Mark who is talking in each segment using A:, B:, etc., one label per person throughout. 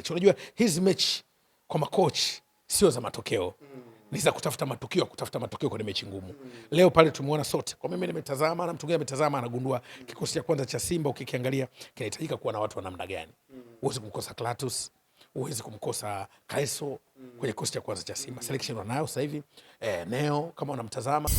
A: Unajua hizi mechi kwa makochi sio za matokeo. Ni za kutafuta matokeo kwenye mechi ngumu. Leo pale tumeona sote. Kwa mimi nimetazama na mtu mwingine ametazama, anagundua kikosi cha kwanza cha Simba ukikiangalia kinahitajika kuwa na watu wa namna gani. Huwezi kumkosa Clatous, huwezi kumkosa Kaiso kwenye kikosi cha kwanza cha Simba. Selection wanayo sasa hivi. Neo kama unamtazama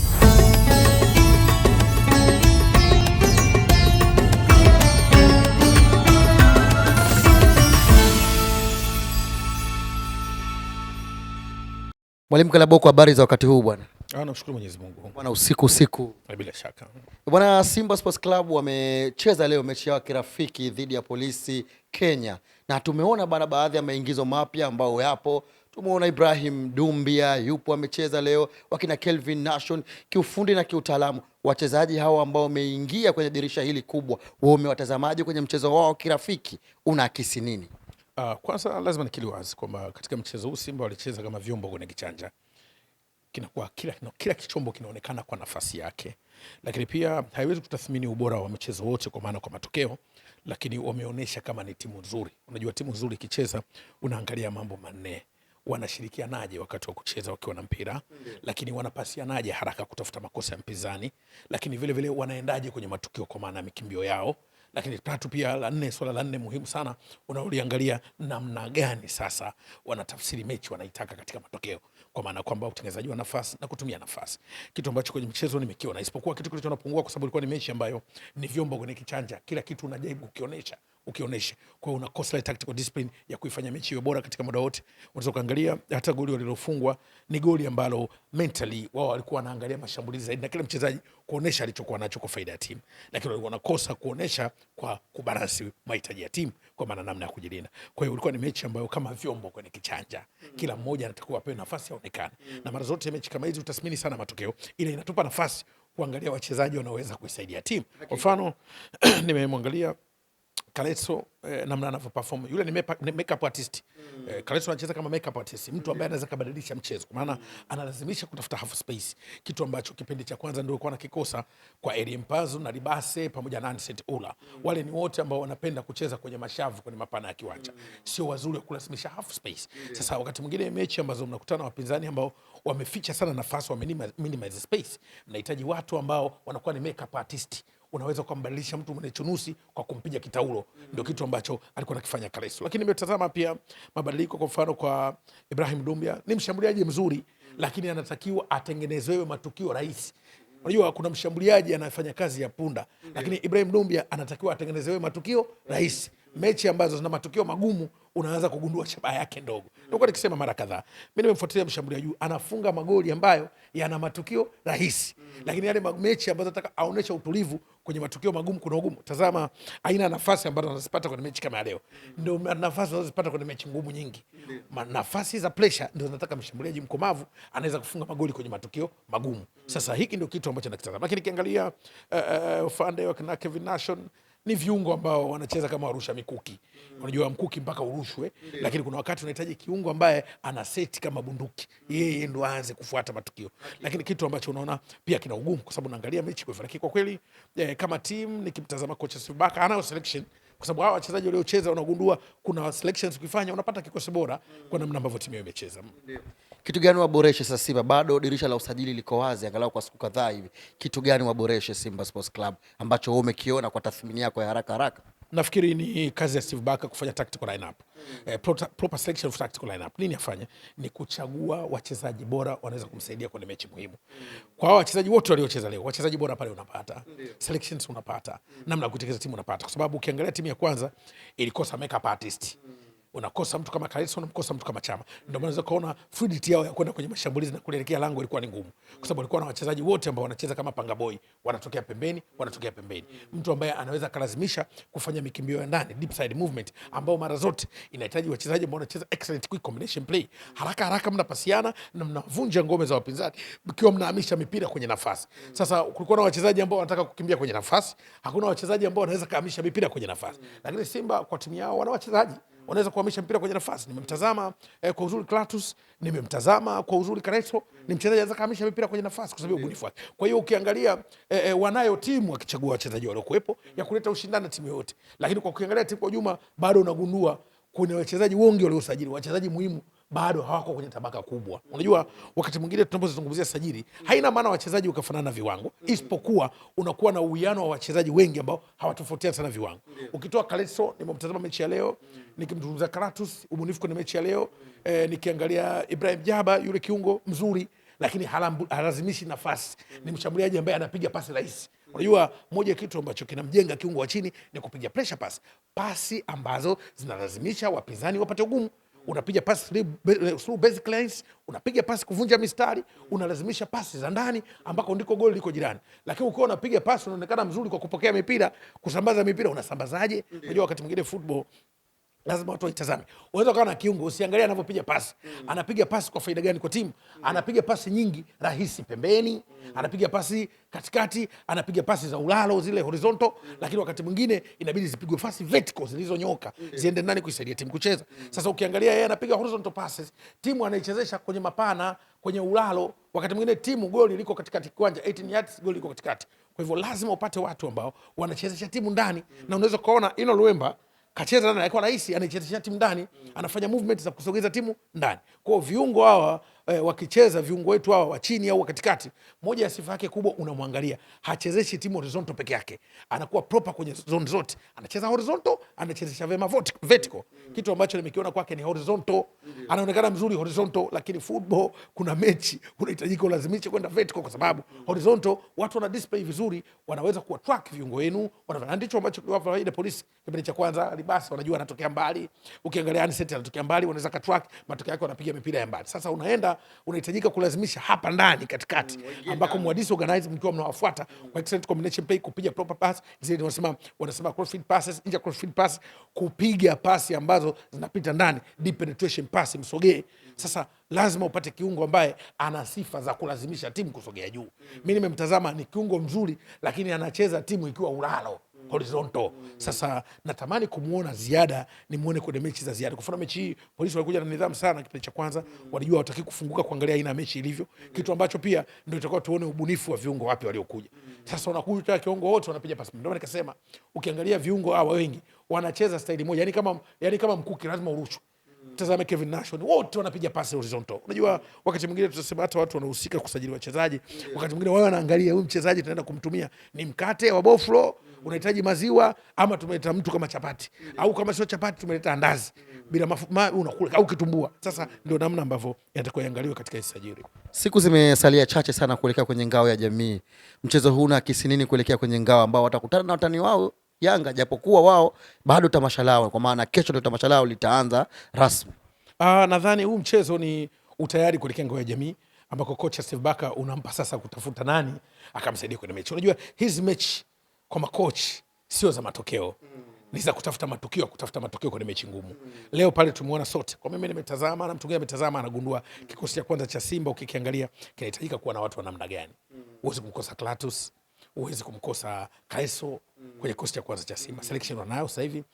B: Mwalimu Kalaboko, habari za wakati huu bwana?
A: Namshukuru Mwenyezi Mungu.
B: Bwana usiku.
A: Bila shaka.
B: Bwana, Simba Sports Club wamecheza leo mechi yao kirafiki dhidi ya Polisi Kenya. Na tumeona bwana baadhi ya maingizo mapya ambao yapo. Tumeona Ibrahim Dumbia yupo amecheza leo, wakina Kelvin Nation. Kiufundi na kiutaalamu, wachezaji hawa ambao wameingia kwenye dirisha hili kubwa, wao umewatazamaji kwenye mchezo wao kirafiki, unaakisi nini?
A: Kwanza lazima nikili wazi kwamba katika mchezo huu Simba walicheza kama vyombo kwenye kichanja. Kinakuwa kila kichombo kinaonekana kwa nafasi yake. Lakini pia haiwezi kutathmini ubora wa mchezo wote kwa maana kwa matokeo, lakini wameonyesha kama ni timu nzuri. Unajua timu nzuri ikicheza unaangalia mambo manne. Wanashirikianaje wakati wa kucheza wakiwa na mpira, lakini wanapasianaje haraka kutafuta makosa ya mpinzani, lakini vile vile wanaendaje kwenye matukio kwa maana ya mikimbio yao. Lakini tatu pia swala la nne muhimu sana, unaoliangalia namna gani sasa wanatafsiri mechi wanaitaka katika matokeo, kwa maana kwamba utengenezaji wa nafasi na kutumia nafasi, kitu ambacho kwenye mchezo nimekiona, isipokuwa kitu kilichonapungua kwa sababu ilikuwa ni mechi ambayo ni vyombo kwenye kichanja, kila kitu unajaribu ukionyesha. Kwa hiyo unakosa tactical discipline ya kuifanya mechi iwe bora katika muda wote. Unaweza kuangalia hata goli walilofungwa ni goli ambalo mentally wao walikuwa wanaangalia mashambulizi zaidi na kila mchezaji kuonesha alichokuwa nacho kwa faida ya timu, lakini walikuwa wanakosa kuonesha kwa kubalansi mahitaji ya timu kwa maana namna ya kujilinda. Kwa hiyo ilikuwa ni mechi ambayo kama vyombo kwenye kichanja, kila mmoja anatakiwa apewe nafasi aonekane. Na mara zote mechi kama hizi utathmini sana matokeo, ile inatupa nafasi kuangalia wachezaji wanaoweza kuisaidia timu. Kwa mfano nimemwangalia Kaleso namna anavyo perform. Yule ni makeup artist. Kaleso anacheza kama makeup artist, mtu ambaye anaweza kubadilisha mchezo. Kwa maana analazimisha kutafuta half space, kitu ambacho kipindi cha kwanza ndio ilikuwa nakikosa kwa Elie Mpazu na Libase pamoja na Ancet Ula. Wale ni wote ambao wanapenda kucheza kwenye mashavu kwenye mapana ya kiwanja. Sio wazuri wa kulazimisha half space. Sasa wakati mwingine mechi ambazo mnakutana wapinzani ambao wameficha sana nafasi, minimize space, mnahitaji watu ambao wanakuwa ni makeup artist. Unaweza kumbadilisha mtu mwenye chunusi kwa kumpiga kitaulo. Ndio kitu ambacho alikuwa anakifanya Kaleso. Lakini nimetazama pia mabadiliko, kwa mfano kwa Ibrahim Dumbia, ni mshambuliaji mzuri, lakini anatakiwa atengenezewe matukio rahisi. Unajua kuna mshambuliaji anafanya kazi ya punda, lakini Ibrahim Dumbia anatakiwa atengenezewe matukio rahisi. Mechi ambazo zina matukio magumu unaanza kugundua shabaha yake ndogo. Ndio nikisema mara kadhaa. Mimi nimemfuatilia mshambuliaji anafunga magoli ambayo yana matukio rahisi. Lakini yale mechi ambazo nataka aoneshe utulivu kwenye matukio magumu, kuna ugumu. Tazama aina nafasi ambazo anazipata kwenye mechi kama leo. Ndio nafasi anazipata kwenye mechi ngumu nyingi. Nafasi za pressure ndio nataka mshambuliaji mkomavu anaweza kufunga magoli kwenye matukio magumu. Sasa hiki ndio kitu ambacho nakitazama. Lakini kiangalia Fande wa Kevin Nation ni viungo ambao wanacheza kama warusha mikuki. Unajua mkuki mpaka urushwe, lakini kuna wakati unahitaji kiungo ambaye ana seti kama bunduki. Yeye ndo aanze kufuata matukio. Lakini kitu ambacho unaona pia kina ugumu kwa sababu naangalia mechi kwa kweli kama team nikimtazama kocha Steve Barker anao selection, kwa sababu hao wachezaji waliocheza unagundua kuna selections ukifanya unapata kikosi bora kwa namna ambavyo timu imecheza.
B: Kitu gani waboreshe sasa Simba? Bado dirisha la usajili liko wazi angalau kwa siku kadhaa hivi. Kitu gani waboreshe Simba Sports Club ambacho wewe umekiona kwa tathmini yako ya haraka?
A: Nafikiri ni kazi ya Steve Barker kufanya tactical lineup. Proper selection of tactical lineup. Nini afanye? Ni kuchagua wachezaji bora wanaweza kumsaidia kwenye mechi muhimu. Kwa hao wachezaji wote waliocheza leo, wachezaji bora pale unapata. Selections unapata. Namna ya kutengeneza timu unapata. Kwa sababu ukiangalia timu ya kwanza ilikosa makeup artist. Unakosa mtu kama Kaleso, unamkosa mtu kama Chama. Ndio maana unaweza kuona fluidity yao ya kwenda kwenye mashambulizi na kuelekea lango ilikuwa ni ngumu. Kwa sababu walikuwa na wachezaji wote ambao wanacheza kama panga boy, wanatokea pembeni. Mtu ambaye anaweza kalazimisha kufanya mikimbio ya ndani, deep side movement, ambao mara zote inahitaji wachezaji ambao wanacheza excellent quick combination play. Haraka mnapasiana na mnavunja ngome za wapinzani mkiwa mnahamisha mipira kwenye nafasi. Sasa kulikuwa na wachezaji ambao wanataka kukimbia kwenye nafasi, hakuna wachezaji ambao wanaweza kuhamisha mipira kwenye nafasi. Lakini Simba kwa timu yao wana wachezaji wanaweza kuhamisha mpira kwenye nafasi. Nimemtazama kwa uzuri Clatous, nimemtazama kwa uzuri Kaleso, ni mchezaji anaweza kuhamisha mpira kwenye nafasi kwa sababu ubunifu wake. Kwa hiyo ukiangalia wanayo timu wakichagua wachezaji waliokuepo ya kuleta ushindani na timu yote. Lakini kwa ukiangalia timu kwa jumla bado unagundua kuna wachezaji wengi waliosajili, wachezaji muhimu bado hawako kwenye tabaka kubwa. Unajua, wakati mwingine tunapozungumzia sajili, haina maana wachezaji wakafanana viwango, isipokuwa unakuwa na uwiano wa wachezaji wengi ambao hawatofautiana sana viwango. Ukitoa Kaleso, nimemtazama mechi ya leo, nikimzungumzia Kratos, ubunifu kwenye mechi ya leo, nikiangalia Ibrahim Jaba, yule kiungo mzuri, lakini halazimishi nafasi. Ni mshambuliaji ambaye anapiga pasi rahisi. Unajua, moja ya kitu ambacho kinamjenga kiungo wa chini ni kupiga pressure pass, pasi ambazo zinalazimisha wapinzani wapate ugumu. Unapiga pasi through basic lines, unapiga pasi kuvunja mistari, unalazimisha pasi za ndani ambako ndiko goli liko jirani. Lakini ukiwa unapiga pasi unaonekana mzuri kwa kupokea mipira, kusambaza mipira, unasambazaje? Unajua, wakati mwingine football lazima watu waitazame. Unaweza kuwa na kiungo, usiangalie anavyopiga pasi. Anapiga pasi kwa faida gani kwa timu? Anapiga pasi nyingi rahisi pembeni, anapiga pasi katikati, anapiga pasi za ulalo zile horizontal, lakini wakati mwingine inabidi zipigwe pasi vertical zilizonyoka, ziende ndani kuisaidia timu kucheza. Sasa ukiangalia yeye anapiga horizontal passes, timu anaichezesha kwenye mapana, kwenye ulalo, wakati mwingine timu goli liko katikati kiwanja 18 yards, goli liko katikati. Kwa hivyo lazima upate watu ambao wanachezesha timu ndani, na unaweza kuona Ino Luemba kacheza ndani, alikuwa rahisi, anaichezesha timu ndani, anafanya movement za kusogeza timu ndani. Kwa viungo hawa wakicheza, viungo wetu hawa wa chini au katikati, moja ya sifa yake kubwa unamwangalia, hachezeshi timu horizontal peke yake, anakuwa proper kwenye zone zote. Anacheza horizontal, anachezesha vema vertical. Kitu ambacho nimekiona kwake ni horizontal, anaonekana mzuri horizontal, lakini football kuna mechi unahitajika ulazimishe kwenda vertical, kwa sababu horizontal watu wana display vizuri, wanaweza kuwa track viungo wenu, wanafanya. Ndicho ambacho kwa faida Polisi kipindi cha kwanza Libasa, wanajua anatokea mbali, ukiangalia Anicet anatokea mbali, wanaweza ka track, matokeo yake wanapiga mipira ya mbali. Sasa unahitajika kulazimisha hapa ndani katikati, ambako mwadisi organize mkiwa mnawafuata kwa excellent combination play, kupiga proper pass, zile wanasema crossfield passes, inter crossfield pass, kupiga pasi ambazo zinapita ndani, deep penetration pass, msogee. Sasa lazima upate kiungo ambaye ana sifa za kulazimisha timu kusogea juu. Mimi nimemtazama, ni kiungo mzuri, lakini anacheza timu ikiwa ulalo horizontal. Sasa natamani kumuona ziada, nimuone kwenye mechi za ziada. Kwa mfano mechi hii Polisi walikuja na nidhamu sana kipindi cha kwanza, walijua wataki kufunguka kuangalia aina mechi ilivyo, kitu ambacho pia ndio itakuwa tuone ubunifu wa viungo wapi waliokuja. Sasa wanakuja kiungo wote wanapiga pasi. Ndio nikasema ukiangalia viungo hawa wengi wanacheza staili moja, yani kama mkuki lazima urushwe. Tazama Kevin Nation, wote wanapiga pasi horizontal. Unajua, wakati mwingine tutasema hata watu wanahusika kusajili wachezaji, wakati mwingine wao wanaangalia huyu mchezaji tunaenda kumtumia ni mkate wa boflo, unahitaji maziwa, ama tumeleta mtu kama chapati, au kama sio chapati tumeleta andazi bila mafuta unakula, au kitumbua. Sasa ndio namna ambavyo yatakuwa yaangaliwa katika sajili.
B: Siku zimesalia chache sana kuelekea kwenye ngao ya jamii. Mchezo huu unahisi nini kuelekea kwenye ngao ambao watakutana na watani wao Yanga, japokuwa wao bado tamasha lao, kwa maana kesho ndio tamasha lao litaanza rasmi?
A: Nadhani huu mchezo ni utayari kuelekea ngao ya jamii, ambako kocha Steve Barker unampa sasa kutafuta nani akamsaidia kwenye mechi. Unajua hizi mechi kwa makochi sio za matokeo, ni za kutafuta matokeo kwenye mechi ngumu. Leo pale tumeona sote, kwa mimi nimetazama na mtu mwingine ametazama, anagundua kikosi cha kwanza cha Simba ukikiangalia kinahitajika kuwa na watu wa namna gani. Uwezi kumkosa Klatus, uwezi kumkosa Kaiso kwenye kikosi cha kwanza cha Simba. Selection wanayo sasa hivi.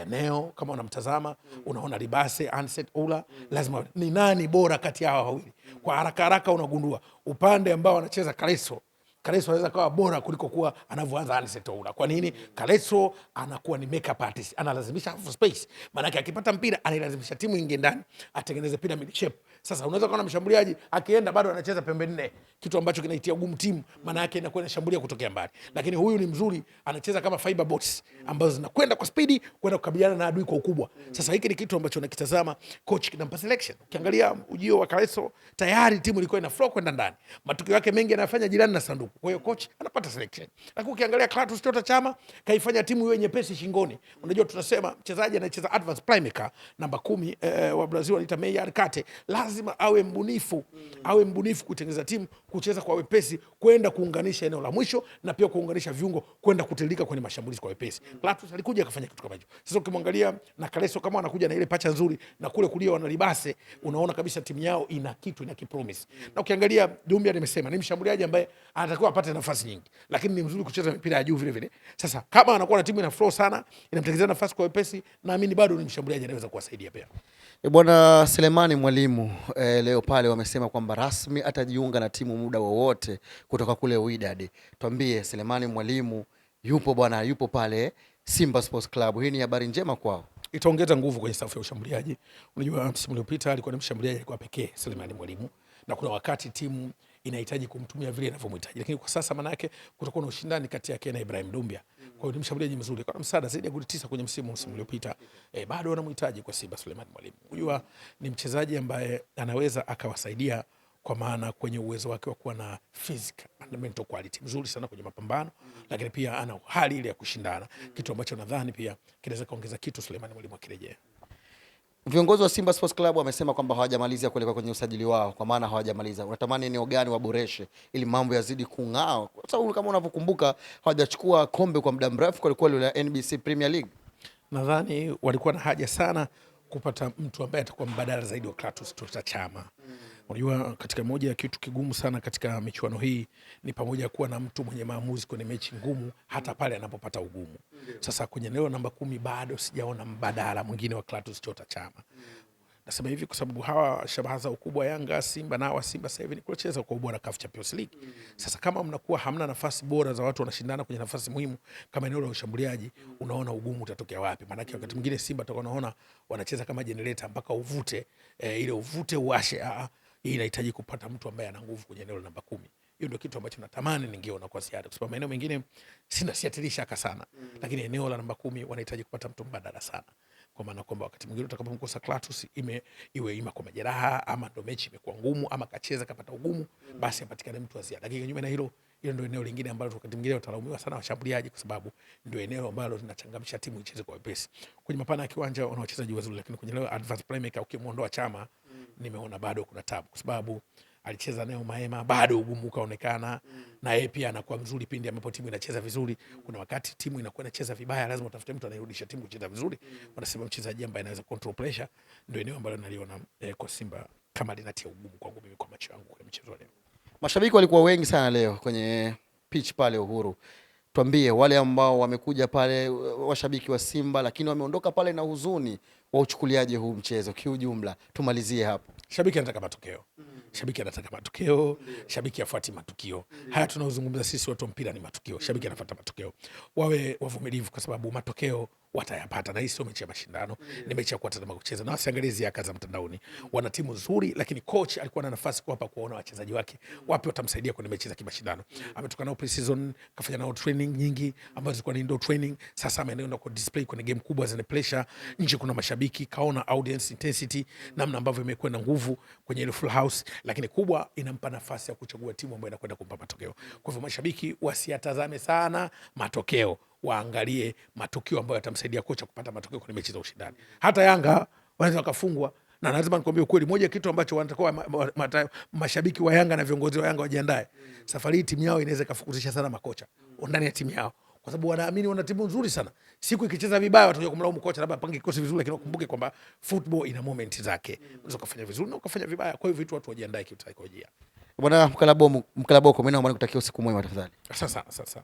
A: Neo kama unamtazama, unaona Libase, Anset, Ola, lazima ni nani bora kati yao wawili. Kwa haraka unagundua upande ambao anacheza Kaiso anaweza kuwa bora kuliko kuwa anavyoanza Anicet Oula. Kwa nini? Kaleso anakuwa ni makeup artist, analazimisha half space. Maana yake akipata mpira analazimisha timu ingie ndani, atengeneze pyramid shape. Sasa unaweza kuona mshambuliaji akienda bado anacheza pembe nne, kitu ambacho kinaitia ugumu timu, maana yake inakuwa inashambulia kutokea mbali. Lakini huyu ni mzuri, anacheza kama fiber bots ambazo zinakwenda kwa spidi kwenda kukabiliana na adui kwa ukubwa. Sasa hiki ni kitu ambacho nakitazama coach kinampa selection. Ukiangalia ujio wa Kaleso, tayari timu ilikuwa ina flow kwenda ndani. Matukio yake mengi anafanya jirani na sanduku. Kwa hiyo coach anapata selection. Lakini ukiangalia Clatous Chota Chama kaifanya timu iwe nyepesi shingoni. Unajua tunasema mchezaji anayecheza advanced playmaker namba 10 wa Brazil anaita Meyer Kate, lazima awe mbunifu. Awe mbunifu kutengeneza timu kucheza kwa wepesi, kwenda kuunganisha eneo la mwisho na pia kuunganisha viungo kwenda kutilika kwenye mashambulizi kwa wepesi. Clatous alikuja akafanya kitu kama hicho. Sasa ukimwangalia na Kaleso kama anakuja na ile pacha nzuri na kule kulia wana Libase, unaona kabisa timu yao ina kitu, ina kipromise. Na ukiangalia Dumbia, nimesema ni mshambuliaji ambaye anatakiwa apate nafasi nyingi, lakini ni mzuri kucheza mpira ya juu vile vile. Sasa kama anakuwa na timu ina flow sana, inamtengenezea nafasi kwa wepesi, naamini bado ni mshambuliaji anaweza kuwasaidia pia.
B: Bwana Selemani Mwalimu, leo pale wamesema kwamba rasmi atajiunga na timu muda wowote kutoka kule Wydad. Tuambie, Selemani Mwalimu yupo bwana, yupo pale Simba Sports Club. Hii ni habari njema kwao.
A: itaongeza nguvu kwenye safu ya ushambuliaji. Unajua msimu uliopita alikuwa ni mshambuliaji alikuwa pekee Selemani Mwalimu, na kuna wakati timu inahitaji kumtumia vile inavyomhitaji, lakini kwa sasa maana yake kutakuwa na ushindani kati yake na Ibrahim Dumbia. Kwa hiyo ni mshambuliaji mzuri, kwa msaada zaidi ya goli 9 kwenye msimu uliopita. Bado wanamhitaji kwa Simba Selemani Mwalimu. Unajua ni mchezaji ambaye anaweza akawasaidia kwa maana kwenye uwezo wake wa kuwa na physical and mental quality mzuri sana kwenye mapambano, lakini pia ana hali ile ya kushindana, kitu ambacho nadhani pia kinaweza kaongeza kitu Selemani Mwalimu akirejea.
B: Viongozi wa Simba Sports Club wamesema kwamba hawajamalizia kuelekea kwenye usajili wao, kwa maana hawajamaliza. Unatamani eneo gani waboreshe ili mambo yazidi kung'aa? Kwa sababu kama unavyokumbuka hawajachukua kombe kwa muda mrefu kwa kweli la NBC Premier League.
A: Nadhani walikuwa na haja sana kupata mtu ambaye atakuwa mbadala zaidi wa Clatous Chota Chama. Unajua katika moja ya kitu kigumu sana katika michuano hii ni pamoja kuwa na mtu mwenye maamuzi kwenye mechi ngumu hata pale anapopata ugumu. Sasa kwenye eneo namba 10 bado sijaona mbadala mwingine wa Clatous Chota Chama. Nasema hivi kwa sababu hawa shabaha za ukubwa Yanga, Simba na hawa Simba sasa hivi ni kucheza kwa ubora CAF Champions League. Sasa kama mnakuwa hamna nafasi bora za watu wanashindana kwenye nafasi muhimu kama eneo la ushambuliaji, unaona ugumu utatokea wapi? Maana wakati mwingine Simba tutakuwa naona wanacheza kama generator mpaka uvute ile uvute uashe. Hii inahitaji kupata mtu ambaye ana nguvu kwenye eneo la namba 10. Hiyo ndio kitu ambacho natamani ningeona kwa Seattle, kwa sababu maeneo mengine sina siatilisha shaka sana, lakini eneo la namba 10 wanahitaji kupata mtu mbadala sana, kwa maana kwamba wakati mwingine utakapomkosa Clatous iwe ima kwa majeraha ama ndo mechi imekuwa ngumu ama kacheza kapata ugumu, basi apatikane mtu wa ziada. Lakini kinyume na hilo ndio eneo lingine ambalo wakati mwingine utalaumiwa sana washambuliaji, kwa sababu ndio eneo ambalo linachangamsha timu icheze kwa wepesi. Kwenye mapana ya kiwanja wana wachezaji wazuri, lakini kwenye leo advanced playmaker ukimuondoa Chama, nimeona bado kuna tabu, kwa sababu alicheza Neo Maema, bado ugumu kaonekana. Na yeye pia anakuwa mzuri pindi ambapo timu inacheza vizuri. Kuna wakati timu inakuwa inacheza vibaya, lazima utafute mtu anayerudisha timu kucheza vizuri. Wanasema mchezaji ambaye anaweza control pressure, ndio eneo ambalo naliona kwa Simba kama linatia ugumu kwangu mimi kwa macho yangu kwenye mchezo leo.
B: Mashabiki walikuwa wengi sana leo kwenye pitch pale Uhuru. Tuambie wale ambao wamekuja pale, washabiki wa Simba, lakini wameondoka pale na huzuni, wauchukuliaje huu mchezo kiujumla? Tumalizie hapo.
A: Shabiki anataka matokeo. Shabiki anataka matokeo, shabiki afuati matukio. Haya tunaozungumza sisi watu wa mpira ni matukio. Shabiki anafuata matokeo. Wawe wavumilivu kwa sababu matokeo watayapata, na hii sio mechi ya mashindano, ni mechi ya kuwatazama kucheza. Na wasiangalie ziaka za mtandaoni. Wana timu nzuri, lakini coach alikuwa na nafasi kuwapa kuona wachezaji wake wapi watamsaidia kwenye mechi za kimashindano. Ametoka nao pre-season, kafanya nao training nyingi ambazo zilikuwa ni indoor training. Sasa ameenda kwa display kwenye game kubwa zenye pressure. Nje kuna mashabiki, kaona audience intensity, namna ambavyo imekuwa na nguvu kwenye ile full house, lakini kubwa inampa nafasi ya kuchagua timu ambayo inakwenda kumpa matokeo. Kwa hivyo mashabiki wasiatazame sana matokeo, waangalie matukio ambayo yatamsaidia kocha kupata matokeo kwenye mechi za ushindani. Hata Yanga wanaweza wakafungwa, na lazima nikwambie ukweli, moja kitu ambacho wanatakiwa mashabiki wa Yanga na viongozi wa Yanga wajiandae. Safari hii timu yao inaweza kufukuzisha sana makocha ndani ya timu yao, kwa sababu wanaamini wana timu nzuri sana. Siku ikicheza vibaya watakuja kumlaumu kocha, labda pange kikosi vizuri, lakini ukumbuke kwamba football ina moment zake. Unaweza kufanya vizuri na ukafanya vibaya. Kwa hiyo vitu watu wajiandae kiutakojia.
B: Bwana Mkalaboko, mimi naomba nikutakia usiku mwema tafadhali.
A: Sasa